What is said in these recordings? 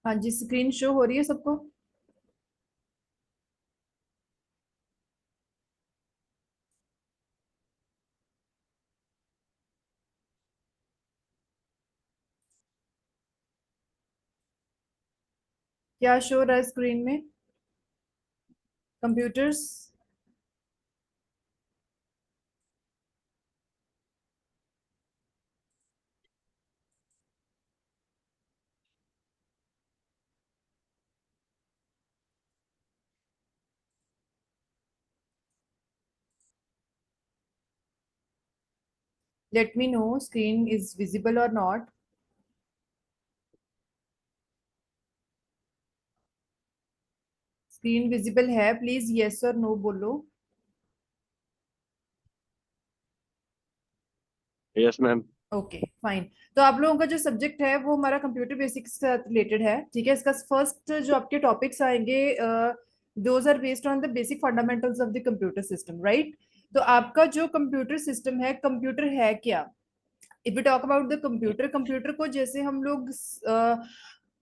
हाँ जी, screen show हो रही है सबको। क्या शो हो रहा है स्क्रीन में? Computers. Let me know screen is visible और नॉट। स्क्रीन विजिबल है, प्लीज यस और नो बोलो। Yes ma'am. Okay fine. तो आप लोगों का जो सब्जेक्ट है वो हमारा कंप्यूटर बेसिक्स से रिलेटेड है, ठीक है। इसका फर्स्ट जो आपके टॉपिक्स आएंगे, those are based on the basic fundamentals of the computer system, right. तो आपका जो कंप्यूटर सिस्टम है, कंप्यूटर है क्या? If we talk about the computer, computer को जैसे हम लोग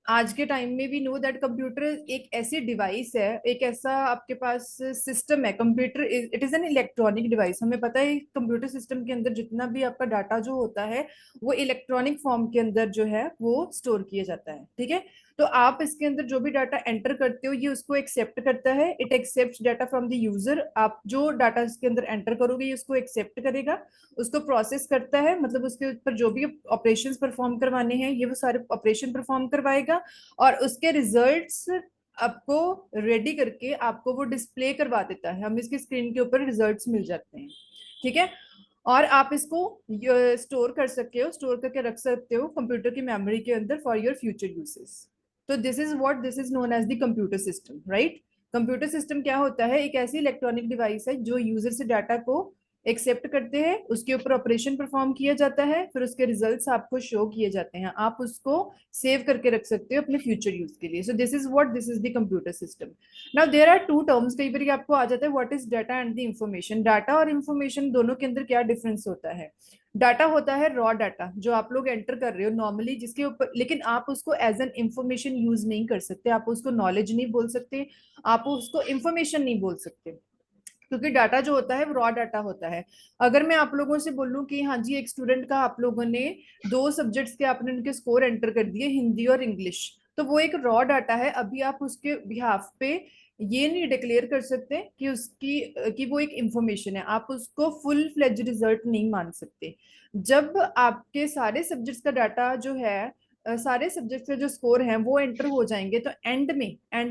आज के टाइम में भी नो दैट कंप्यूटर एक ऐसी डिवाइस है, एक ऐसा आपके पास सिस्टम है। Computer it is an electronic device. हमें पता है कंप्यूटर सिस्टम के अंदर जितना भी आपका डाटा जो होता है वो इलेक्ट्रॉनिक फॉर्म के अंदर जो है वो स्टोर किया जाता है, ठीक है। तो आप इसके अंदर जो भी डाटा एंटर करते हो ये उसको एक्सेप्ट करता है। It accept data from the user. आप जो डाटा इसके अंदर एंटर करोगे ये उसको एक्सेप्ट करेगा, उसको प्रोसेस करता है, मतलब उसके ऊपर जो भी ऑपरेशंस परफॉर्म करवाने हैं ये वो सारे ऑपरेशन परफॉर्म करवाएगा। और उसके रिजल्ट्स आपको रेडी करके आपको वो डिस्प्ले करवा देता है। हम इसकी स्क्रीन के ऊपर रिजल्ट्स मिल जाते हैं, ठीक है। और आप इसको स्टोर कर सकते हो, स्टोर करके रख सकते हो कंप्यूटर की मेमोरी के अंदर for your future uses. So this is known as the computer system, right. Computer system क्या होता है? एक ऐसी इलेक्ट्रॉनिक डिवाइस है जो यूजर से डाटा को एक्सेप्ट करते हैं, उसके ऊपर ऑपरेशन परफॉर्म किया जाता है, फिर उसके रिजल्ट्स आपको शो किए जाते हैं। आप उसको सेव करके रख सकते हो अपने फ्यूचर यूज के लिए। So this is the computer system. Now there are two terms. कई बार आपको आ जाता है what is data and the information. Data और इंफॉर्मेशन दोनों के अंदर क्या डिफरेंस होता है? डाटा होता है रॉ डाटा जो आप लोग एंटर कर रहे हो नॉर्मली, जिसके ऊपर लेकिन आप उसको एज एन इंफॉर्मेशन यूज नहीं कर सकते, आप उसको नॉलेज नहीं बोल सकते, आप उसको इंफॉर्मेशन नहीं बोल सकते, क्योंकि डाटा जो होता है वो रॉ डाटा होता है। अगर मैं आप लोगों से बोलूं कि हाँ जी, एक स्टूडेंट का आप लोगों ने दो सब्जेक्ट्स के आपने उनके स्कोर एंटर कर दिए, हिंदी और इंग्लिश, तो वो एक रॉ डाटा है। अभी आप उसके बिहाफ पे ये नहीं डिक्लेयर कर सकते कि उसकी कि वो एक इंफॉर्मेशन है, आप उसको फुल फ्लेज रिजल्ट नहीं मान सकते। जब आपके सारे सब्जेक्ट्स का डाटा जो है, सारे सब्जेक्ट्स के जो स्कोर हैं वो एंटर हो जाएंगे, तो एंड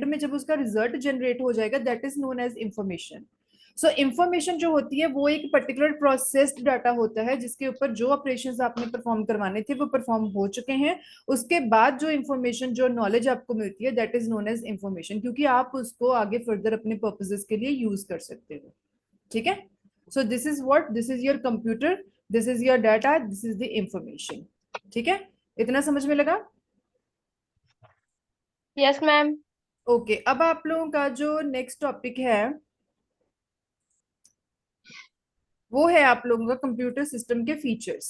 में जब उसका रिजल्ट जनरेट हो जाएगा that is known as information. So information जो होती है वो एक पर्टिकुलर प्रोसेस्ड डाटा होता है जिसके ऊपर जो ऑपरेशंस आपने परफॉर्म करवाने थे वो परफॉर्म हो चुके हैं। उसके बाद जो इंफॉर्मेशन, जो नॉलेज आपको मिलती है that is known as information, क्योंकि आप उसको आगे फर्दर अपने पर्पसेस के लिए यूज कर सकते हो, ठीक है। सो this is your computer, this is your data, this is the information, ठीक है। इतना समझ में लगा? Yes ma'am. ओके, अब आप लोगों का जो नेक्स्ट टॉपिक है वो है आप लोगों का कंप्यूटर सिस्टम के फीचर्स।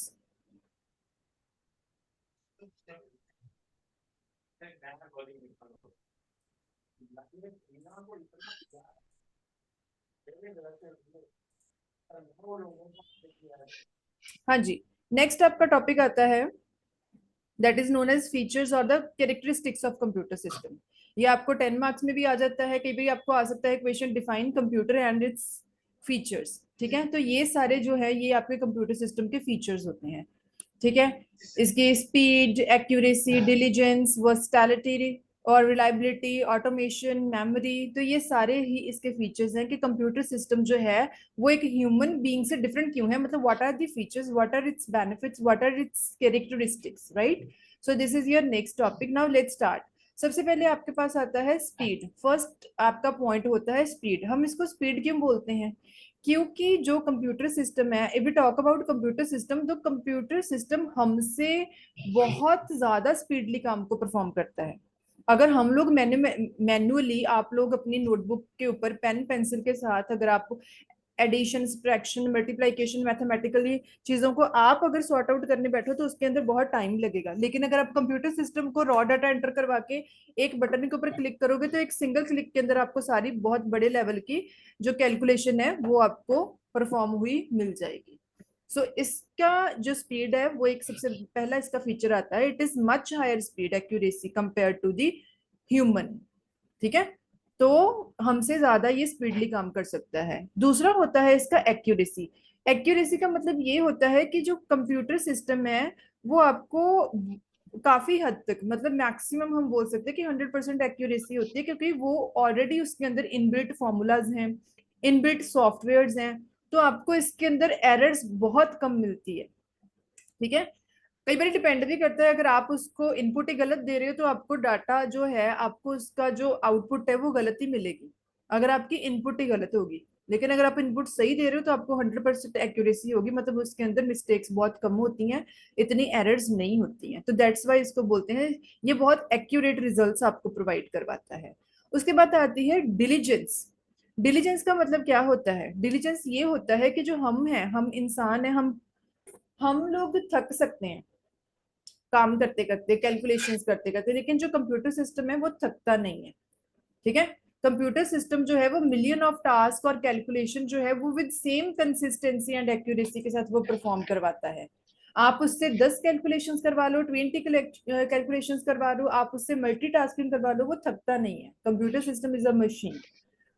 हाँ जी, नेक्स्ट आपका टॉपिक आता है that is known as features और the characteristics of computer system. ये आपको 10 मार्क्स में भी आ जाता है, कई बार आपको आ सकता है question define computer and its features, ठीक है। तो ये सारे जो है ये आपके कंप्यूटर सिस्टम के फीचर्स होते हैं, ठीक है। इसकी स्पीड, एक्यूरेसी, डिलीजेंस, वर्सटैलिटी और रिलायबिलिटी, ऑटोमेशन, मेमोरी, तो ये सारे ही इसके फीचर्स हैं कि कंप्यूटर सिस्टम जो है वो एक ह्यूमन बीइंग से डिफरेंट क्यों है, मतलब what are the features, what are its benefits, what are its characteristics, right. So this is your next topic. Now let's start. सबसे पहले आपके पास आता है स्पीड। फर्स्ट आपका पॉइंट होता है स्पीड। हम इसको स्पीड क्यों बोलते हैं? क्योंकि जो कंप्यूटर सिस्टम है, if we talk about computer system, तो कंप्यूटर सिस्टम हमसे बहुत ज्यादा स्पीडली काम को परफॉर्म करता है। अगर हम लोग मैन्युअली, आप लोग अपनी नोटबुक के ऊपर पेन पेंसिल के साथ अगर आप एडिशन, सब्ट्रैक्शन, मल्टीप्लिकेशन, मैथमेटिकली चीजों को आप अगर सॉर्ट आउट करने बैठो तो उसके अंदर बहुत टाइम लगेगा। लेकिन अगर आप कंप्यूटर सिस्टम को रॉ डाटा एंटर करवा के एक बटन के ऊपर क्लिक करोगे तो एक सिंगल क्लिक के अंदर आपको सारी बहुत बड़े लेवल की जो कैलकुलेशन है वो आपको परफॉर्म हुई मिल जाएगी। सो इसका जो स्पीड है वो एक सबसे पहला इसका फीचर आता है, it is much higher speed accuracy compare to the human. ठीक है, तो हमसे ज्यादा ये स्पीडली काम कर सकता है। दूसरा होता है इसका एक्यूरेसी। एक्यूरेसी का मतलब ये होता है कि जो कंप्यूटर सिस्टम है वो आपको काफी हद तक, मतलब मैक्सिमम हम बोल सकते हैं कि 100% एक्यूरेसी होती है, क्योंकि वो ऑलरेडी उसके अंदर इनबिल्ट फॉर्मूलाज हैं, इनबिल्ट सॉफ्टवेयर्स हैं, तो आपको इसके अंदर एरर्स बहुत कम मिलती है। ठीक है, कई बार डिपेंड भी करता है, अगर आप उसको इनपुट ही गलत दे रहे हो तो आपको डाटा जो है, आपको उसका जो आउटपुट है वो गलत ही मिलेगी, अगर आपकी इनपुट ही गलत होगी। लेकिन अगर आप इनपुट सही दे रहे हो तो आपको 100% एक्यूरेसी होगी, मतलब उसके अंदर मिस्टेक्स बहुत कम होती हैं, इतनी एरर्स नहीं होती हैं। तो दैट्स वाई इसको बोलते हैं, ये बहुत एक्यूरेट रिजल्ट्स आपको प्रोवाइड करवाता है। उसके बाद आती है डिलीजेंस। डिलीजेंस का मतलब क्या होता है? डिलीजेंस ये होता है कि जो हम हैं, हम इंसान हैं, हम लोग थक सकते हैं काम करते करते, कैलकुलेशंस करते करते, लेकिन जो कंप्यूटर सिस्टम है वो थकता नहीं है। ठीक है, कंप्यूटर सिस्टम जो है वो मिलियन ऑफ टास्क और कैलकुलेशन जो है वो with same consistency and accuracy के साथ वो परफॉर्म करवाता है। आप उससे 10 कैलकुलेशंस करवा लो, 20 कैलकुलेशंस करवा लो, आप उससे मल्टीटास्किंग करवा लो, वो थकता नहीं है। Computer system is a machine,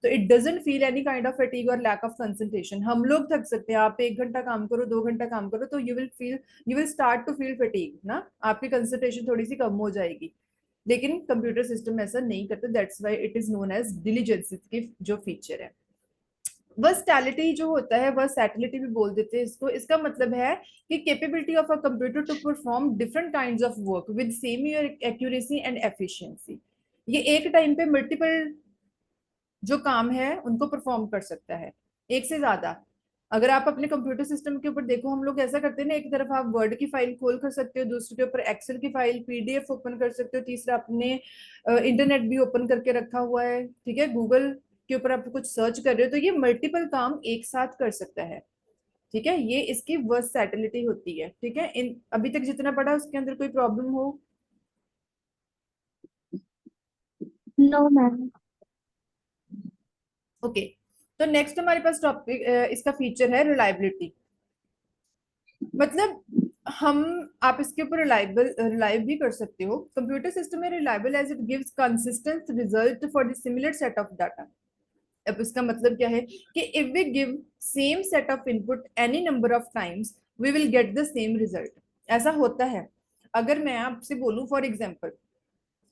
तो it doesn't feel any kind of fatigue और लैक ऑफ कंसंट्रेशन। हम लोग थक सकते हैं, आप 1 घंटा काम करो, 2 घंटा काम करो, तो you will start to feel fatigue ना, आपकी कंसंट्रेशन थोड़ी सी कम हो जाएगी। लेकिन कंप्यूटर सिस्टम ऐसा नहीं करता, that's why it is known as diligence की जो फीचर है। वर्सटैलिटी जो होता है, वर्सटैलिटी भी बोल देते हैं इसको, इसका मतलब है कि capability of a computer to perform different kinds of work with same accuracy and efficiency. ये एक टाइम पे मल्टीपल जो काम है उनको परफॉर्म कर सकता है, एक से ज्यादा। अगर आप अपने कंप्यूटर सिस्टम के ऊपर देखो, हम लोग ऐसा करते हैं ना, एक तरफ आप वर्ड की फाइल खोल कर सकते हो, दूसरे के ऊपर एक्सेल की फाइल, पीडीएफ ओपन कर सकते हो, तीसरा अपने इंटरनेट भी ओपन करके रखा हुआ है। ठीक है, गूगल के ऊपर आप कुछ सर्च कर रहे हो, तो ये मल्टीपल काम एक साथ कर सकता है। ठीक है, ये इसकी वर्सटैटिलिटी होती है। ठीक है, इन अभी तक जितना पढ़ा उसके अंदर कोई प्रॉब्लम हो? No ma'am. ओके, तो नेक्स्ट हमारे पास टॉपिक इसका फीचर है रिलायबिलिटी। मतलब हम आप इसके ऊपर रिलायब भी कर सकते हो। कंप्यूटर सिस्टम है reliable as it gives consistent result for the similar set of data. अब इसका मतलब क्या है कि if we give same set of input any number of times we will get the same result. ऐसा होता है, अगर मैं आपसे बोलूं फॉर एग्जांपल,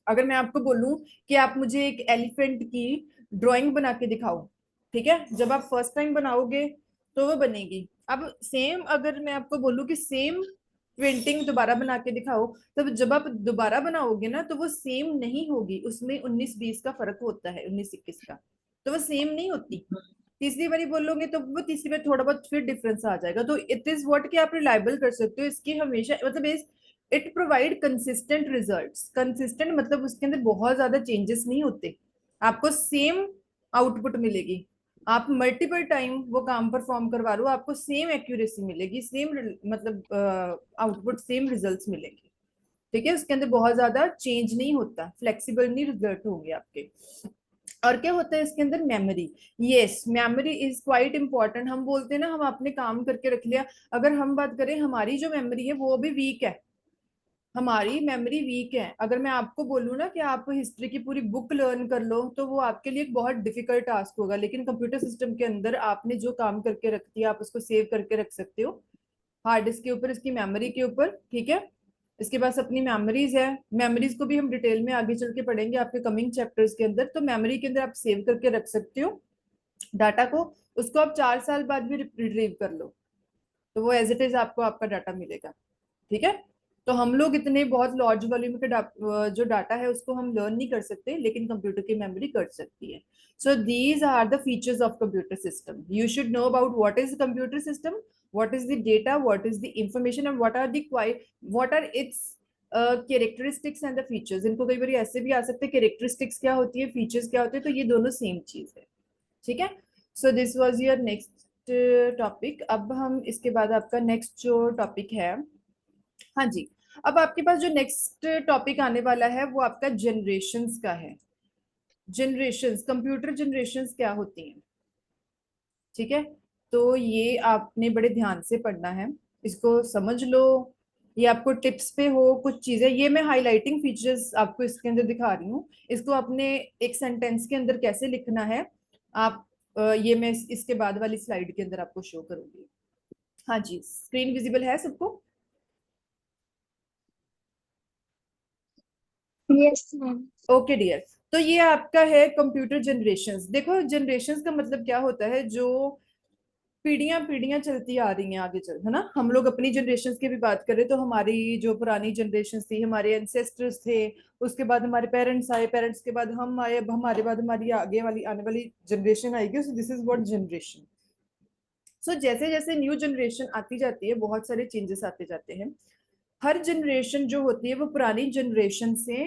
अगर मैं आपको बोलूं कि आप मुझे एक एलिफेंट की ड्राइंग बना के दिखाओ, ठीक है, जब आप फर्स्ट टाइम बनाओगे तो वो बनेगी। अब सेम अगर मैं आपको बोलूं कि सेम पेंटिंग दोबारा बना के दिखाओ, तब जब आप दोबारा बनाओगे ना तो वो सेम नहीं होगी, उसमें 19-20 का फर्क होता है, 19-21 का, तो वो सेम नहीं होती। तीसरी बारी बोलोगे तो वो तीसरी बार थोड़ा बहुत फिर डिफरेंस आ जाएगा। तो इट इज व्हाट कि आप रिलायबल कर सकते हो इसकी हमेशा, मतलब it provide consistent results. Consistent मतलब उसके अंदर बहुत ज्यादा चेंजेस नहीं होते, आपको सेम आउटपुट मिलेगी। आप मल्टीपल टाइम वो काम परफॉर्म करवा लो, आपको सेम एक्यूरेसी मिलेगी, सेम मतलब आउटपुट, सेम रिजल्ट्स मिलेंगे। ठीक है, उसके अंदर बहुत ज्यादा चेंज नहीं होता, फ्लेक्सिबल नहीं रिजल्ट होंगे आपके। और क्या होता है इसके अंदर? Memory. Yes, memory is quite important. हम बोलते हैं ना, हम आपने काम करके रख लिया, अगर हम बात करें हमारी जो मेमोरी है वो भी वीक है, हमारी मेमोरी वीक है। अगर मैं आपको बोलूँ ना कि आप हिस्ट्री की पूरी बुक लर्न कर लो तो वो आपके लिए एक बहुत डिफिकल्ट टास्क होगा, लेकिन कंप्यूटर सिस्टम के अंदर आपने जो काम करके रख दिया आप उसको सेव करके रख सकते हो हार्ड डिस्क के ऊपर, इसकी मेमोरी के ऊपर। ठीक है, इसके पास अपनी मेमोरीज है, मेमोरीज को भी हम डिटेल में आगे चल के पढ़ेंगे आपके कमिंग चैप्टर्स के अंदर। तो मेमोरी के अंदर आप सेव करके रख सकते हो डाटा को, उसको आप 4 साल बाद भी रिट्रीव कर लो तो वो एज इट इज आपको आपका डाटा मिलेगा। ठीक है, तो हम लोग इतने बहुत लार्ज वॉल्यूम के जो डाटा है उसको हम लर्न नहीं कर सकते, लेकिन कंप्यूटर की मेमोरी कर सकती है। So these are the features of computer system. You should know about what is computer system, what is the data, what is the information, and what are its characteristics and the features। इनको कई बार ऐसे भी आ सकते हैं, characteristics क्या होती है, features क्या होते हैं, तो ये दोनों सेम चीज है। ठीक है, so this was your next topic. अब हम इसके बाद आपका नेक्स्ट जो टॉपिक है, हाँ जी, अब आपके पास जो नेक्स्ट टॉपिक आने वाला है वो आपका जनरेशंस का है। जनरेशंस, कंप्यूटर जनरेशंस क्या होती हैं, ठीक है। तो ये आपने बड़े ध्यान से पढ़ना है, इसको समझ लो। ये आपको टिप्स पे हो कुछ चीजें, ये मैं हाइलाइटिंग फीचर्स आपको इसके अंदर दिखा रही हूँ। इसको आपने एक सेंटेंस के अंदर कैसे लिखना है, आप ये मैं इसके बाद वाली स्लाइड के अंदर आपको शो करूंगी। हाँ जी, स्क्रीन विजिबल है सबको? Yes, ma'am. ओके डियर, तो ये आपका है कंप्यूटर जनरेशंस। देखो जनरेशंस का मतलब क्या होता है, जो पीढ़ियां पीढ़ियां चलती आ रही हैं आगे चल, है ना। हम लोग अपनी जनरेशन की भी बात करें तो हमारी जो पुरानी जनरेशन थी, हमारे एंसेस्टर्स थे, उसके बाद हमारे पेरेंट्स आए, पेरेंट्स के बाद हम आए, अब हमारे बाद हमारी आगे वाली आने वाली जनरेशन आएगी। So this is what generation. So जैसे जैसे न्यू जनरेशन आती जाती है बहुत सारे चेंजेस आते जाते हैं। हर जनरेशन जो होती है वो पुरानी जनरेशन से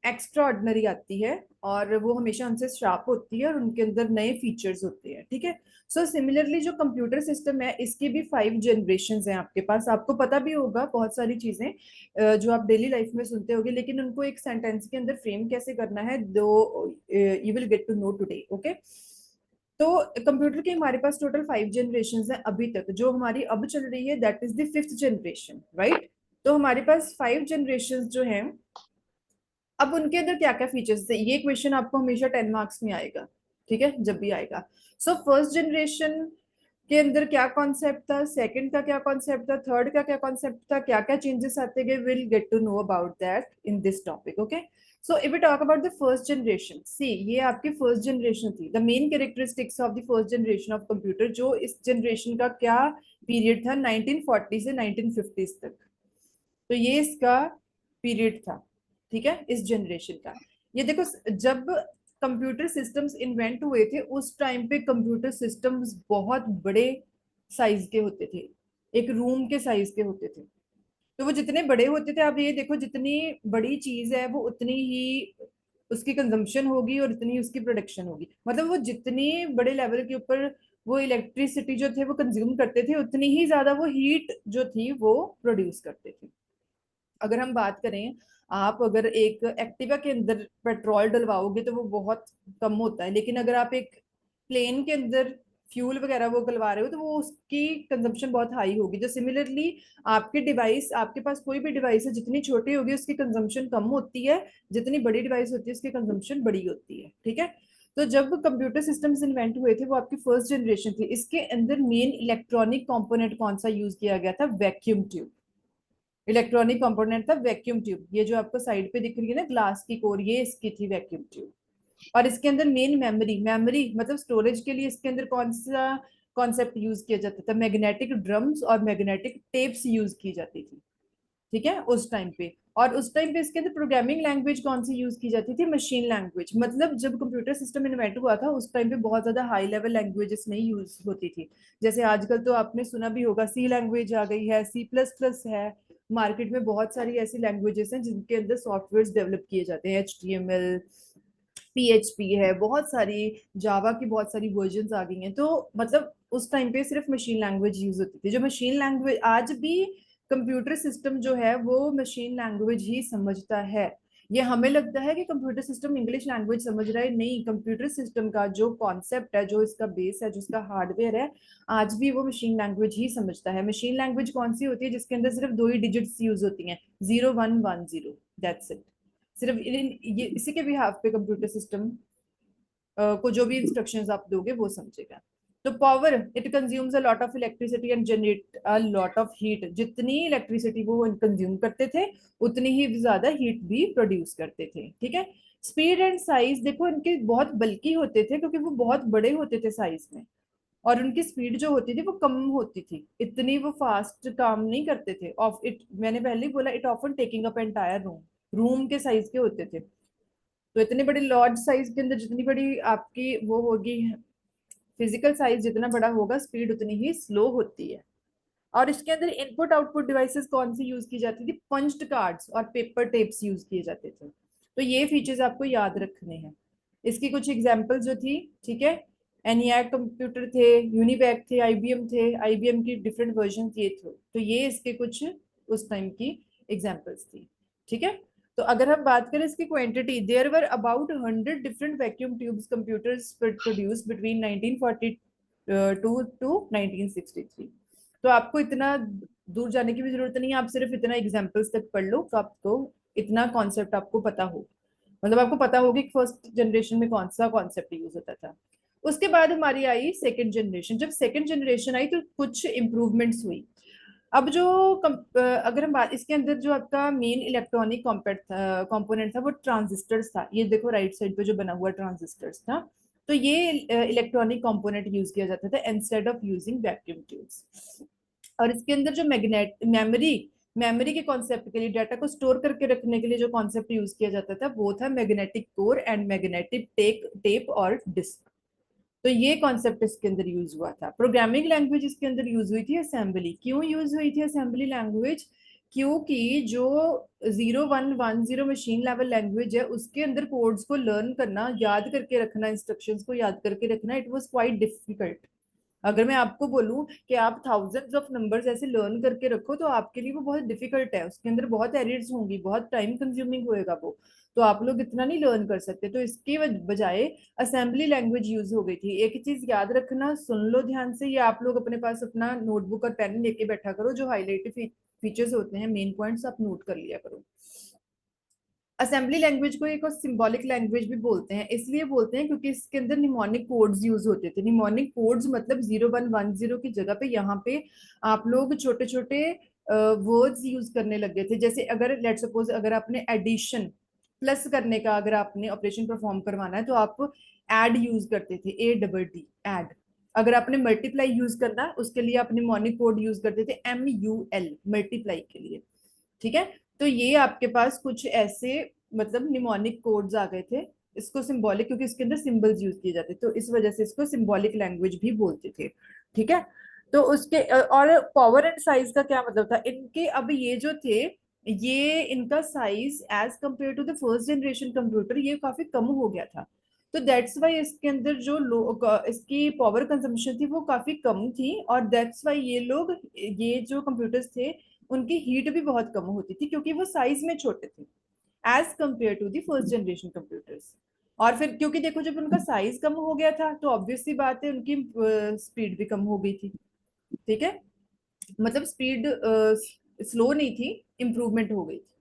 एक्स्ट्रा ऑर्डिनरी आती है, और वो हमेशा उनसे शार्प होती है और उनके अंदर नए फीचर्स होते हैं, ठीक है। सो सिमिलरली जो कंप्यूटर सिस्टम है इसकी भी 5 जनरेशंस हैं आपके पास। आपको पता भी होगा बहुत सारी चीजें जो आप डेली लाइफ में सुनते होगे, लेकिन उनको एक सेंटेंस के अंदर फ्रेम कैसे करना है, दो you will get to know today, okay. तो कंप्यूटर की हमारे पास टोटल 5 जनरेशन है अभी तक। जो हमारी अब चल रही है that is the 5th generation, right. तो हमारे पास 5 जनरेशन जो हैं, अब उनके अंदर क्या क्या फीचर्स है, ये क्वेश्चन आपको हमेशा 10 मार्क्स में आएगा, ठीक है, जब भी आएगा। सो फर्स्ट जनरेशन के अंदर क्या कॉन्सेप्ट था, सेकंड का क्या कॉन्सेप्ट था, थर्ड का क्या कॉन्सेप्ट था, क्या क्या चेंजेस आते गए, will get to know about that in this topic, okay. So if we talk about the first generation, see ये आपकी फर्स्ट जनरेशन थी। The main characteristics of the first generation of computer, जो इस generation का क्या period था, 1940 से 1950 तक। तो ये इसका पीरियड था, ठीक है, इस जनरेशन का। ये देखो, जब कंप्यूटर सिस्टम्स इन्वेंट हुए थे उस टाइम पे कंप्यूटर सिस्टम्स बहुत बड़े साइज के होते थे, एक रूम के साइज के होते थे। तो वो जितने बड़े होते थे, आप ये देखो जितनी बड़ी चीज है वो उतनी ही उसकी कंजम्पशन होगी और इतनी उसकी प्रोडक्शन होगी। मतलब वो जितनी बड़े लेवल के ऊपर वो इलेक्ट्रिसिटी जो थे वो कंज्यूम करते थे, उतनी ही ज्यादा वो हीट जो थी वो प्रोड्यूस करते थे। अगर हम बात करें, आप अगर एक एक्टिवा के अंदर पेट्रोल डलवाओगे तो वो बहुत कम होता है, लेकिन अगर आप एक प्लेन के अंदर फ्यूल वगैरह वो डलवा रहे हो तो वो उसकी कंजम्पशन बहुत हाई होगी। तो सिमिलरली आपके डिवाइस, आपके पास कोई भी डिवाइस है, जितनी छोटी होगी उसकी कंजम्पशन कम होती है, जितनी बड़ी डिवाइस होती है उसकी कंजम्पशन बड़ी होती है, ठीक है। तो जब कंप्यूटर सिस्टम्स इन्वेंट हुए थे वो आपकी फर्स्ट जनरेशन थी। इसके अंदर मेन इलेक्ट्रॉनिक कंपोनेंट कौन सा यूज किया गया था, वैक्यूम ट्यूब। इलेक्ट्रॉनिक कंपोनेंट था वैक्यूम ट्यूब। ये जो आपको साइड पे दिख रही है ना ग्लास की कोर, ये इसकी थी वैक्यूम ट्यूब। और इसके अंदर मेन मेमोरी, मेमोरी मतलब स्टोरेज के लिए इसके अंदर कौन सा कॉन्सेप्ट यूज किया जाता था, मैग्नेटिक ड्रम्स और मैग्नेटिक टेप्स यूज की जाती थी, ठीक है, उस टाइम पे। और उस टाइम पे इसके अंदर प्रोग्रामिंग लैंग्वेज कौन सी यूज की जाती थी, मशीन लैंग्वेज। मतलब जब कंप्यूटर सिस्टम इन्वेंट हुआ था उस टाइम पे बहुत ज्यादा हाई लेवल लैंग्वेजेस नहीं यूज होती थी। जैसे आजकल तो आपने सुना भी होगा सी लैंग्वेज आ गई है, C++ है। मार्केट में बहुत सारी ऐसी लैंग्वेजेस हैं जिनके अंदर सॉफ्टवेयर डेवलप किए जाते हैं, HTML, PHP है, बहुत सारी जावा की बहुत सारी वर्जन आ गई हैं। तो मतलब उस टाइम पे सिर्फ मशीन लैंग्वेज यूज होती थी। जो मशीन लैंग्वेज आज भी कंप्यूटर सिस्टम जो है वो मशीन लैंग्वेज ही समझता है। ये हमें लगता है कि कंप्यूटर सिस्टम इंग्लिश लैंग्वेज समझ रहा है, नहीं, कंप्यूटर सिस्टम का जो कॉन्सेप्ट है, जो इसका बेस है, जो इसका हार्डवेयर है, आज भी वो मशीन लैंग्वेज ही समझता है। मशीन लैंग्वेज कौन सी होती है, जिसके अंदर सिर्फ दो ही डिजिट्स यूज होती हैं, 0110, दैट्स इट। सिर्फ ये इसी के बिहाफ पे कंप्यूटर सिस्टम को जो भी इंस्ट्रक्शंस आप दोगे वो समझेगा। तो power, it consumes a lot of electricity and generate a lot of heat. जितनी इलेक्ट्रिसिटी वो कंज्यूम करते थे उतनी ही ज्यादा हीट भी प्रोड्यूस करते थे, ठीक है। स्पीड एंड साइज, देखो इनके बहुत बल्कि होते थे क्योंकि वो बहुत बड़े होते थे साइज में, और उनकी स्पीड जो होती थी वो कम होती थी, इतनी वो फास्ट काम नहीं करते थे। ऑफ इट, मैंने पहले ही बोला, it often taking up entire room, room के साइज के होते थे। तो इतनी बड़ी लार्ज साइज के अंदर जितनी बड़ी आपकी वो होगी, फिजिकल साइज जितना बड़ा होगा स्पीड उतनी ही स्लो होती है। और इसके अंदर इनपुट आउटपुट डिवाइसेस कौन सी यूज की जाती थी, पंच्ड कार्ड्स और पेपर टेप्स यूज किए जाते थे। तो ये फीचर्स आपको याद रखने हैं। इसकी कुछ एग्जांपल जो थी, ठीक है, एनियाक कंप्यूटर थे, यूनिवैक थे, आईबीएम थे, आईबीएम की डिफरेंट वर्जन ये थे। तो ये इसके कुछ उस टाइम की एग्जांपल्स थी। ठीक है, तो अगर हम बात करें इसकी quantity, there were about 100 different vacuum tubes computers produced between 1942 to 1963। तो आपको इतना दूर जाने की भी जरूरत नहीं है, आप सिर्फ इतना एग्जांपल्स तक पढ़ लो तो आपको इतना कॉन्सेप्ट आपको पता हो, मतलब आपको पता होगी कि फर्स्ट जनरेशन में कौन सा कॉन्सेप्ट यूज होता था। उसके बाद हमारी आई सेकंड जनरेशन। जब सेकंड जनरेशन आई तो कुछ इंप्रूवमेंट्स हुई। अब जो अगर हम बात इसके अंदर जो आपका मेन इलेक्ट्रॉनिक कंपोनेंट था वो ट्रांजिस्टर्स था। ये देखो राइट साइड पे जो बना हुआ ट्रांजिस्टर्स था। तो ये इलेक्ट्रॉनिक कंपोनेंट यूज किया जाता था instead of using vacuum tubes. और इसके अंदर जो मैग्नेट मेमोरी मेमोरी के कॉन्सेप्ट के लिए, डाटा को स्टोर करके रखने के लिए जो कॉन्सेप्ट यूज किया जाता था वो था magnetic core and magnetic tape और डिस्क। तो ये कॉन्सेप्ट इसके अंदर यूज हुआ था। प्रोग्रामिंग लैंग्वेज इसके अंदर यूज हुई थी असेंबली। क्यों यूज हुई थी असेंबली लैंग्वेज? क्योंकि जो 0110 मशीन लेवल लैंग्वेज है उसके अंदर कोड्स को लर्न करना, याद करके रखना, इंस्ट्रक्शंस को याद करके रखना, इट वाज क्वाइट डिफिकल्ट। अगर मैं आपको बोलूं कि आप थाउजेंड्स ऑफ नंबर्स ऐसे लर्न करके रखो तो आपके लिए वो बहुत डिफिकल्ट है, उसके अंदर बहुत एरर्स होंगी, बहुत टाइम कंज्यूमिंग होएगा वो। तो आप लोग इतना नहीं लर्न कर सकते, तो इसके बजाय असेंबली लैंग्वेज यूज हो गई थी। एक चीज याद रखना, सुन लो ध्यान से, ये आप लोग अपने पास अपना नोटबुक और पेन लेके बैठा करो, जो हाईलाइटेड फीचर्स होते हैं, मेन पॉइंट्स आप नोट कर लिया करो। असेंबली लैंग्वेज को एक सिंबॉलिक लैंग्वेज भी बोलते हैं, इसलिए बोलते हैं क्योंकि इसके अंदर निमोनिक कोड्स यूज होते थे। निमोनिक कोड्स मतलब 0110 की जगह पे यहाँ पे आप लोग छोटे छोटे वर्ड्स यूज करने लगे थे। जैसे अगर लेट सपोज अगर आपने एडिशन प्लस करने का अगर आपने ऑपरेशन परफॉर्म करवाना है तो आप एड यूज करते थे, ADD एड। अगर आपने मल्टीप्लाई यूज करना है उसके लिए आप निमोनिक कोड यूज करते थे, MUL मल्टीप्लाई के लिए। ठीक है, तो ये आपके पास कुछ ऐसे मतलब निमोनिक कोड्स आ गए थे। इसको सिंबॉलिक क्योंकि इसके अंदर सिंबल्स यूज किए जाते तो इस वजह से इसको सिंबॉलिक लैंग्वेज भी बोलते थे। ठीक है, तो उसके और पावर एंड साइज का क्या मतलब था इनके? अब ये जो थे, ये इनका size as compare to the first generation computer ये काफी कम हो गया था। तो दैट्स वाई इसके अंदर जो इसकी पावर कंजम्पशन थी वो काफी कम थी, और दैट्स वाई ये लोग, ये जो कंप्यूटर्स थे उनकी हीट भी बहुत कम होती थी क्योंकि वो साइज में छोटे थे as compare to the first generation computers. और फिर क्योंकि देखो जब उनका साइज कम हो गया था तो ऑब्वियसली बात है उनकी स्पीड भी कम हो गई थी। ठीक है, मतलब स्पीड स्लो नहीं थी, इंप्रूवमेंट हो गई थी।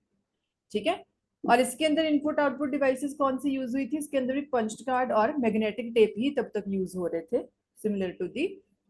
ठीक है, और इसके अंदर इनपुट आउटपुट डिवाइसेस कौन सी यूज हुई थी? इसके अंदर भी पंच कार्ड और मैग्नेटिक टेप ही तब तक यूज हो रहे थे, similar to the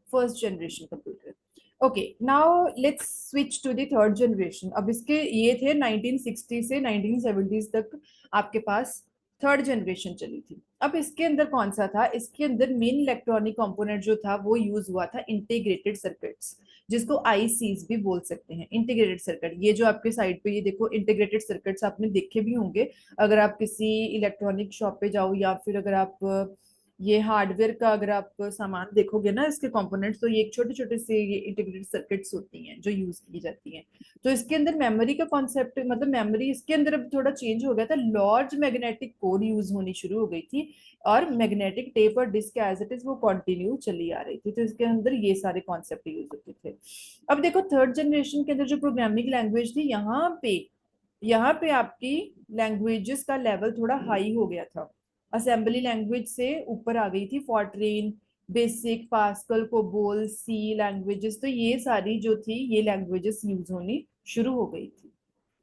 first generation computer. Okay, now let's switch to the third generation. अब इसके ये थे 1960 से 1970 तक आपके पास थर्ड जनरेशन चली थी। अब इसके अंदर कौन सा था? इसके अंदर मेन इलेक्ट्रॉनिक कंपोनेंट जो था वो यूज हुआ था इंटीग्रेटेड सर्किट्स, जिसको आईसीज भी बोल सकते हैं। इंटीग्रेटेड सर्किट, ये जो आपके साइड पे ये देखो इंटीग्रेटेड सर्किट्स आपने देखे भी होंगे अगर आप किसी इलेक्ट्रॉनिक शॉप पे जाओ, या फिर अगर आप ये हार्डवेयर का अगर आप सामान देखोगे ना इसके कंपोनेंट्स, तो ये छोटे छोटे से ये इंटीग्रेटेड सर्किट्स होती हैं जो यूज की जाती हैं। तो इसके अंदर मेमोरी का कॉन्सेप्ट, मतलब मेमोरी इसके अंदर अब थोड़ा चेंज हो गया था, लार्ज मैग्नेटिक कोर यूज होनी शुरू हो गई थी, और मैग्नेटिक टेप और डिस्क एज इट इज वो कंटिन्यू चली आ रही थी। तो इसके अंदर ये सारे कॉन्सेप्ट यूज होते थे। अब देखो थर्ड जनरेशन के अंदर जो प्रोग्रामिंग लैंग्वेज थी, यहाँ पे आपकी लैंग्वेजेस का लेवल थोड़ा हाई हो गया था। असेंबली लैंग्वेज से ऊपर आ गई थी फॉर्ट्रेन, बेसिक, पास्कल, कोबोल, सी लैंग्वेजेस। तो ये सारी जो थी ये लैंग्वेजेस यूज होनी शुरू हो गई थी।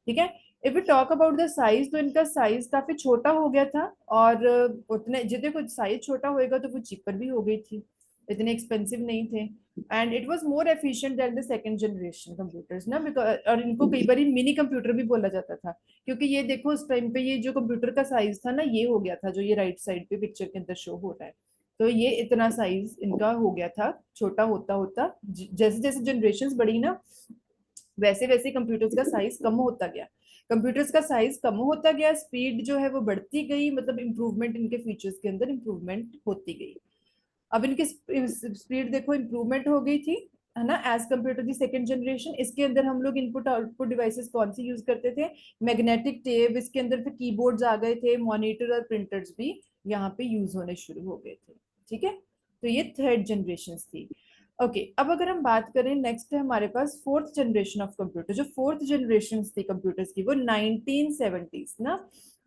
ठीक है, if we talk about the size, तो इनका साइज काफी छोटा हो गया था, और उतने जितने कुछ साइज छोटा होएगा तो वो चीपर भी हो गई थी, इतने एक्सपेंसिव नहीं थे। And it was more efficient then the second generation computers ना, बिकॉज और इनको कई बार मिनी कंप्यूटर भी बोला जाता था, क्योंकि ये देखो उस टाइम पे ये जो कंप्यूटर का साइज था ना ये हो गया था, जो ये राइट साइड पे पिक्चर के अंदर शो हो रहा है। तो ये इतना साइज इनका हो गया था, छोटा होता होता जैसे जैसे जनरेशन बढ़ी ना वैसे वैसे कंप्यूटर्स का साइज कम होता गया। कंप्यूटर्स का साइज कम होता गया, स्पीड जो है वो बढ़ती गई, मतलब इंप्रूवमेंट इनके फीचर्स के अंदर इंप्रूवमेंट होती गई। अब इनकी स्पीड देखो इंप्रूवमेंट हो गई थी, है ना, as compare to the second generation. इसके अंदर हम लोग इनपुट आउटपुट डिवाइसेस कौन सी यूज करते थे? मैग्नेटिक टेप, इसके अंदर फिर कीबोर्ड्स आ गए थे, मॉनिटर और प्रिंटर्स भी यहाँ पे यूज होने शुरू हो गए थे। ठीक है, तो ये थर्ड जनरेशन थी। ओके अब अगर हम बात करें नेक्स्ट है हमारे पास फोर्थ जनरेशन ऑफ कंप्यूटर। जो फोर्थ जनरेशन थी कंप्यूटर्स की वो 1970s ना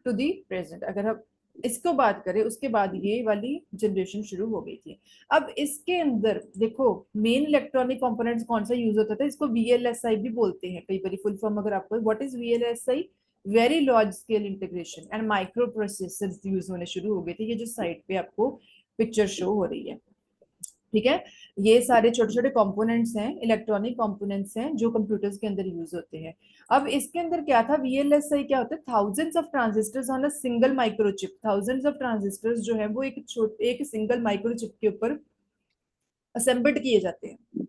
टू दी प्रेजेंट। अगर हम इसको बात करें उसके बाद ये वाली जनरेशन शुरू हो गई थी। अब इसके अंदर देखो मेन इलेक्ट्रॉनिक कंपोनेंट्स कौन सा यूज होता था, इसको वीएलएसआई भी बोलते हैं कई बार फुल फॉर्म अगर आपको। What is VLSI? Very large scale integration and micro processors use होने शुरू हो गए थे। ये जो साइड पे आपको पिक्चर शो हो रही है, ठीक है, ये सारे छोटे छोटे कंपोनेंट्स हैं, इलेक्ट्रॉनिक कंपोनेंट्स हैं जो कंप्यूटर्स के अंदर यूज होते हैं। अब इसके अंदर क्या था, वीएलएसआई क्या होता है, thousands of transistors on a single microchip. Thousands of transistors जो है वो एक सिंगल माइक्रोचिप के ऊपर असेंबल्ड किए जाते हैं।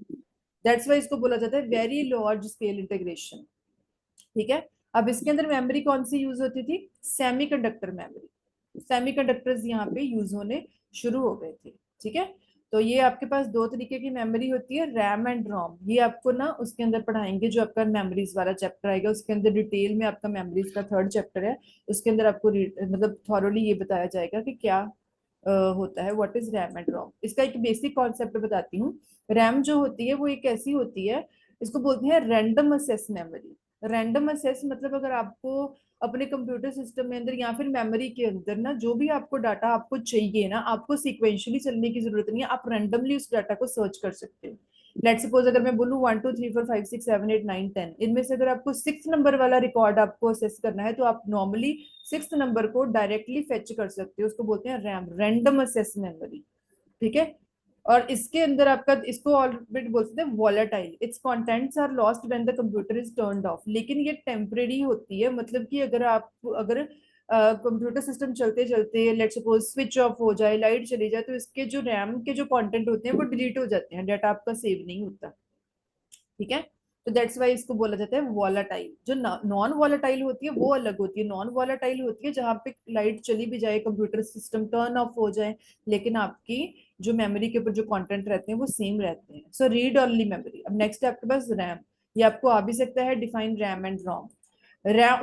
दैट्स वाई इसको बोला जाता है वेरी लार्ज स्केल इंटीग्रेशन, ठीक है। अब इसके अंदर मेमोरी कौन सी यूज होती थी, सेमीकंडक्टर मेमोरी। सेमीकंडक्टर्स यहाँ पे यूज होने शुरू हो गए थे, ठीक है। तो ये आपके पास दो तरीके की मेमोरी होती है, रैम एंड रोम। ये आपको ना उसके अंदर पढ़ाएंगे जो आपका मेमोरीज वाला चैप्टर आएगा, उसके अंदर डिटेल में आपका मेमोरीज का थर्ड चैप्टर है, उसके अंदर आपको मतलब थॉरोली ये बताया जाएगा कि क्या होता है, व्हाट इज रैम एंड रोम। इसका एक बेसिक कॉन्सेप्ट बताती हूँ। रैम जो होती है वो एक ऐसी होती है, इसको बोलते हैं random assess memory. Random assess मतलब अगर आपको अपने कंप्यूटर सिस्टम में अंदर या फिर मेमोरी के अंदर ना जो भी आपको डाटा आपको चाहिए ना, आपको सीक्वेंशियली चलने की जरूरत नहीं है, आप रैंडमली उस डाटा को सर्च कर सकते हो। लेट सपोज अगर मैं बोलूँ 1 2 3 4 5 6 7 8 9 10, इनमें से अगर आपको 6 नंबर वाला रिकॉर्ड आपको असेस करना है तो आप नॉर्मली 6 नंबर को डायरेक्टली फेच कर सकते हो, उसको बोलते हैं रैम, रैंडम असेस मेमोरी, ठीक है। और इसके अंदर आपका इसको ऑलरेडी बोलते हैं volatile, its contents are lost when the computer is turned off. लेकिन ये टेम्परेरी होती है, मतलब कि अगर कंप्यूटर सिस्टम चलते चलते लेट्स सपोज स्विच ऑफ हो जाए, लाइट चली जाए, तो इसके जो रैम के जो कंटेंट होते हैं वो डिलीट हो जाते हैं, डाटा आपका सेव नहीं होता, ठीक है। तो दैट्स वाई इसको बोला जाता है वॉलेटाइल। जो नॉन वॉलेटाइल होती है वो अलग होती है। नॉन वॉलेटाइल होती है जहां पे लाइट चली भी जाए, कंप्यूटर सिस्टम टर्न ऑफ हो जाए, लेकिन आपकी जो मेमोरी के ऊपर जो कंटेंट रहते हैं वो सेम रहते हैं। So read only memory. अब नेक्स्ट है आपके पास रैम। ये आपको आ भी सकता है, define RAM and ROM.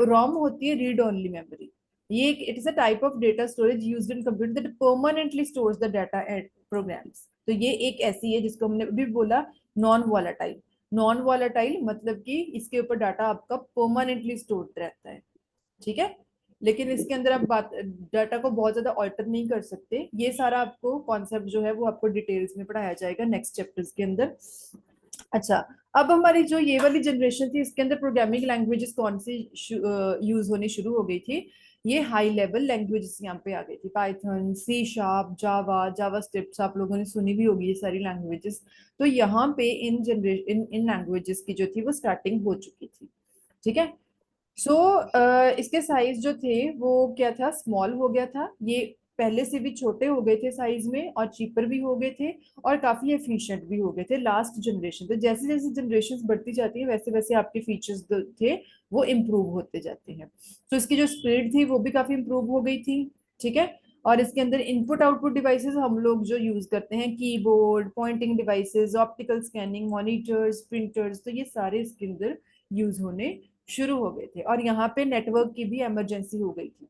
ROM होती है रीड ओनली मेमोरी। ये it is a type of data storage used in computer that permanently stores the data and programs. तो ये एक ऐसी है जिसको हमने अभी बोला नॉन वॉलेटाइल। नॉन वॉलेटाइल मतलब कि इसके ऊपर डाटा आपका परमानेंटली स्टोर्ड रहता है, ठीक है। लेकिन इसके अंदर आप बात डाटा को बहुत ज्यादा ऑल्टर नहीं कर सकते। ये सारा आपको कॉन्सेप्ट जो है वो आपको डिटेल्स में पढ़ाया जाएगा नेक्स्ट चैप्टर्स के अंदर। अच्छा, अब हमारी जो ये वाली जनरेशन थी इसके अंदर प्रोग्रामिंग लैंग्वेजेस कौन सी यूज होनी शुरू हो गई थी, ये हाई लेवल लैंग्वेजेस यहाँ पे आ गई थी। पाइथन, सी शार्प, जावा, जावा स्क्रिप्ट आप लोगों ने सुनी भी होगी ये सारी लैंग्वेजेस। तो यहाँ पे इन लैंग्वेजेस की जो थी वो स्टार्टिंग हो चुकी थी, ठीक है। सो इसके साइज जो थे वो क्या था, स्मॉल हो गया था। ये पहले से भी छोटे हो गए थे साइज में और चीपर भी हो गए थे और काफी एफिशिएंट भी हो गए थे लास्ट जनरेशन। तो जैसे जैसे जनरेशन बढ़ती जाती है वैसे वैसे आपके फीचर्स थे वो इम्प्रूव होते जाते हैं। तो इसकी जो स्पीड थी वो भी काफी इम्प्रूव हो गई थी, ठीक है। और इसके अंदर इनपुट आउटपुट डिवाइसेस हम लोग जो यूज करते हैं, keyboard, pointing devices, optical scanning, monitors, printers, तो ये सारे इसके अंदर यूज होने शुरू हो गए थे। और यहाँ पे नेटवर्क की भी इमरजेंसी हो गई थी।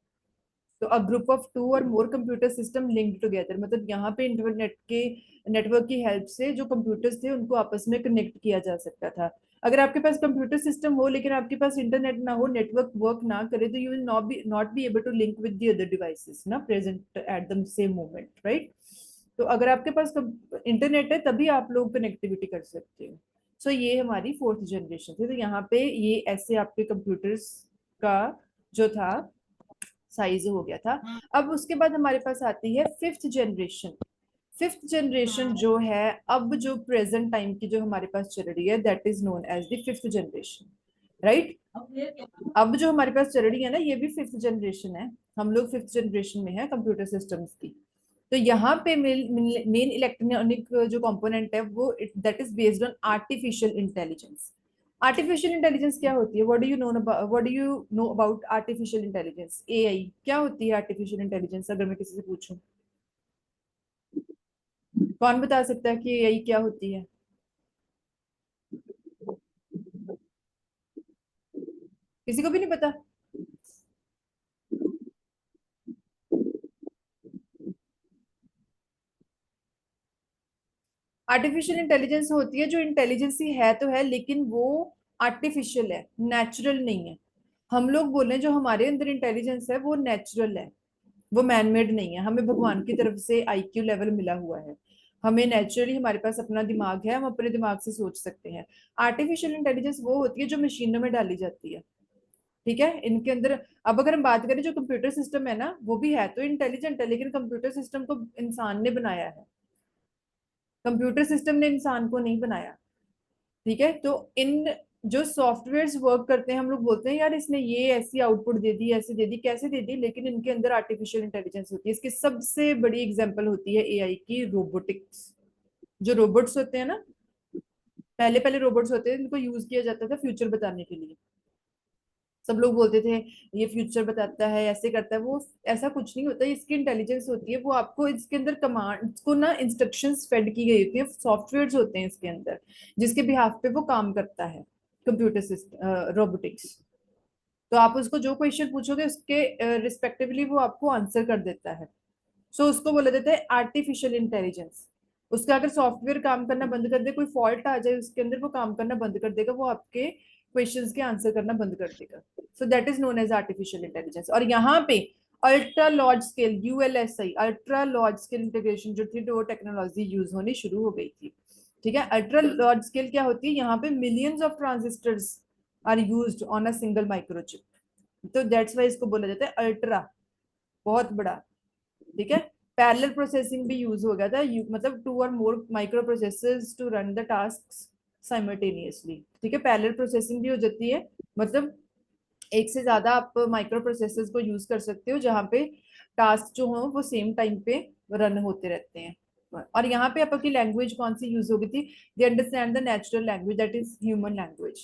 तो अ ग्रुप ऑफ टू और मोर कंप्यूटर सिस्टम लिंक्ड टुगेदर, मतलब यहाँ पे इंटरनेट के नेटवर्क की हेल्प से जो कंप्यूटर्स थे उनको आपस में कनेक्ट किया जा सकता था। अगर आपके पास कंप्यूटर सिस्टम हो लेकिन आपके पास इंटरनेट ना हो, नेटवर्क वर्क ना करे, तो you will not be able to link with the other devices ना present at the same moment, right. तो अगर आपके पास इंटरनेट है तभी आप लोग कनेक्टिविटी कर सकते हो। सो ये हमारी फोर्थ जनरेशन थी। तो यहाँ पे ये ऐसे आपके कंप्यूटर्स का जो था साइज हो गया था। अब उसके बाद हमारे पास आती है फिफ्थ जनरेशन। फिफ्थ जनरेशन जो है अब जो प्रेजेंट टाइम की जो हमारे पास चल रही है that is known as the fifth generation, right. अब जो हमारे पास चल रही है ना ये भी फिफ्थ जनरेशन है। हम लोग फिफ्थ जनरेशन में है कंप्यूटर सिस्टम्स की। तो यहाँ पे मेन इलेक्ट्रॉनिक जो कंपोनेंट है वो that is based on artificial intelligence. Artificial intelligence क्या होती है, what do you know about artificial intelligence, AI क्या होती है आर्टिफिशियल इंटेलिजेंस, अगर मैं किसी से पूछूं कौन बता सकता है कि एआई क्या होती है? किसी को भी नहीं पता? आर्टिफिशियल इंटेलिजेंस होती है जो इंटेलिजेंसी है तो है, लेकिन वो आर्टिफिशियल है, नेचुरल नहीं है। हम लोग बोले जो हमारे अंदर इंटेलिजेंस है वो नेचुरल है, वो मैनमेड नहीं है, हमें भगवान की तरफ से आईक्यू लेवल मिला हुआ है। हमें नेचुरली हमारे पास अपना दिमाग है, हम अपने दिमाग से सोच सकते हैं। आर्टिफिशियल इंटेलिजेंस वो होती है जो मशीनों में डाली जाती है, ठीक है, इनके अंदर। अब अगर हम बात करें जो कंप्यूटर सिस्टम है ना, वो भी है तो इंटेलिजेंट है, लेकिन कंप्यूटर सिस्टम को इंसान ने बनाया है, कंप्यूटर सिस्टम ने इंसान को नहीं बनाया। ठीक है, तो इन जो सॉफ्टवेयर्स वर्क करते हैं, हम लोग बोलते हैं यार इसने ये ऐसी आउटपुट दे दी, ऐसे दे दी, कैसे दे दी, लेकिन इनके अंदर आर्टिफिशियल इंटेलिजेंस होती है। इसकी सबसे बड़ी एग्जांपल होती है एआई की, रोबोटिक्स। जो रोबोट्स होते हैं ना, पहले पहले रोबोट्स होते हैं, इनको यूज किया जाता था फ्यूचर बताने के लिए। सब लोग बोलते थे ये फ्यूचर बताता है, ऐसे करता है, वो ऐसा कुछ नहीं होता। इसकी इंटेलिजेंस होती है, वो आपको इसके अंदर कमांड को ना इंस्ट्रक्शंस फेड की गई होती है, सॉफ्टवेयर्स होते हैं इसके अंदर जिसके बिहाफ पे वो काम करता है, कंप्यूटर सिस्टम रोबोटिक्स। तो आप उसको जो क्वेश्चन पूछोगे उसके रिस्पेक्टिवली वो आपको आंसर कर देता है। सो उसको बोला जाता है आर्टिफिशियल इंटेलिजेंस। उसका अगर सॉफ्टवेयर काम करना बंद कर दे, कोई फॉल्ट आ जाए उसके अंदर, वो काम करना बंद कर देगा, वो आपके क्वेश्चंस के आंसर करना बंद कर देगा। So that is known as artificial intelligence. और यहाँ पे ultra large scale, ULSI, ultra large scale integration जो थी, तो वो टेक्नोलॉजी यूज होनी शुरू हो गई थी। ठीक है, अल्ट्रा लार्ज स्केल क्या होती है, यहाँ पे millions of transistors are used on a single microchip. तो दैट्स वाई इसको बोला जाता है अल्ट्रा, बहुत बड़ा। ठीक है, पैरेलल प्रोसेसिंग भी यूज हो गया था, मतलब टू और more microprocessors to run the task simultaneously. ठीक है, पैरेलल प्रोसेसिंग भी हो जाती है, मतलब एक से ज्यादा आप माइक्रो प्रोसेसर्स को यूज कर सकते हो, जहाँ पे टास्क जो हो वो सेम टाइम पे रन होते रहते हैं। और यहाँ पे आपकी लैंग्वेज कौन सी यूज हो गई थी, they understand the natural language, that is human language.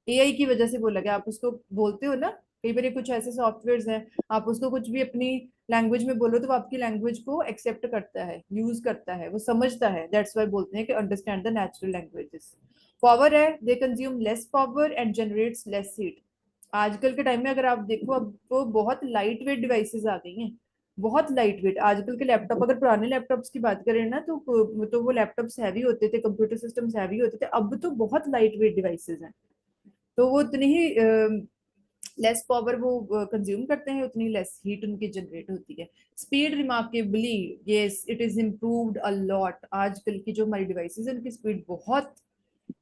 AI की वजह से बोला गया, आप उसको बोलते हो ना, कई बार कुछ ऐसे सॉफ्टवेयर हैं, आप उसको कुछ भी अपनी लैंग्वेज में बोलो तो वो आपकी लैंग्वेज को एक्सेप्ट करता है, यूज करता है, वो समझता है। दैट्स वाई बोलते हैं कि understand the natural languages. Power है, they consume less power and generates less heat. आजकल के टाइम में अगर आप देखो, अब तो बहुत लाइट वेट डिवाइसेस आ गई हैं, बहुत लाइट वेट। आजकल के लैपटॉप, अगर पुराने लैपटॉप्स की बात करें ना, तो वो लैपटॉप्स हैवी होते थे, कंप्यूटर सिस्टम्स हैवी होते थे, अब तो बहुत लाइट वेट डिवाइसेस हैं। तो वो उतनी ही लेस पावर वो कंज्यूम करते हैं, उतनी लेस हीट उनकी जनरेट होती है। Speed remarkably, yes it is improved a lot. आजकल की जो हमारी डिवाइसेस है उनकी स्पीड बहुत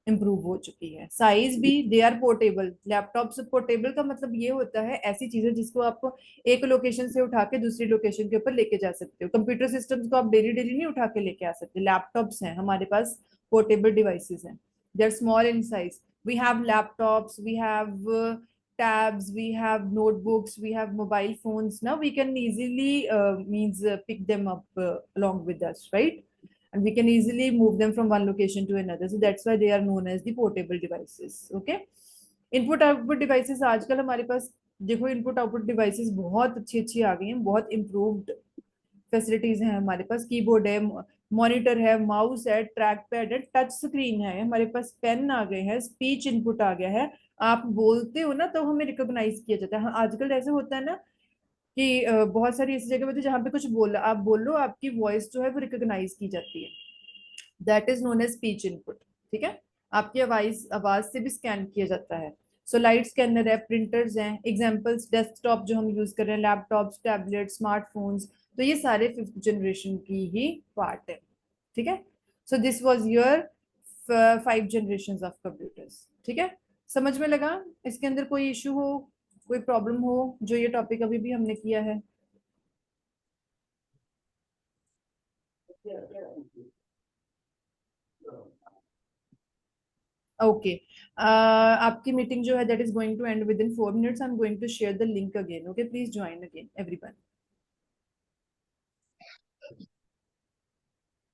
इंप्रूव हो चुकी है। साइज भी, दे आर पोर्टेबल। लैपटॉप से पोर्टेबल का मतलब ये होता है ऐसी चीजें जिसको आप एक लोकेशन से उठा के दूसरी लोकेशन के ऊपर लेके जा सकते हो। कंप्यूटर सिस्टम्स को आप डेली डेली नहीं उठा के लेके आ सकते। लैपटॉप्स हैं हमारे पास, पोर्टेबल डिवाइसेस हैं, they are small in size. we have laptops, we have tabs, we have notebooks, we have mobile phones. Now we can easily means pick them up along with us, right? And we can easily move them from one location to another. So that's why they are known as the portable devices. Okay, input output devices आजकल हमारे पास, देखो input output devices बहुत अच्छी अच्छी आ गई हैं, बहुत improved facilities हैं हमारे पास। कीबोर्ड है, मॉनिटर है, माउस है, ट्रैक पैड है, टच स्क्रीन है, हमारे पास पेन आ गए हैं, स्पीच इनपुट आ गया है। आप बोलते हो ना तो हमें रिकॉग्नाइज किया जाता है। हाँ, आजकल ऐसे होता है ना कि बहुत सारी ऐसी जगह होती है जहाँ पे कुछ बोल, आप बोलो, आपकी वॉइस जो है वो रिकॉग्नाइज की जाती है। That is known as speech input. ठीक है, आपकी आवाज आवाज से भी स्कैन किया जाता है। सो लाइट स्कैनर है, प्रिंटर्स हैं, एग्जाम्पल्स डेस्कटॉप जो हम यूज कर रहे हैं, लैपटॉप्स, टैबलेट, स्मार्टफोन्स। तो ये सारे फिफ्थ जनरेशन की ही पार्ट है। ठीक है, so this was your 5 generation of computers. ठीक है, समझ में लगा? इसके अंदर कोई इशू हो, कोई प्रॉब्लम हो जो ये टॉपिक अभी भी हमने किया है? ओके, आपकी मीटिंग जो है that is going to end within 4 minutes. I am going to share the link again. Okay, please join again everyone.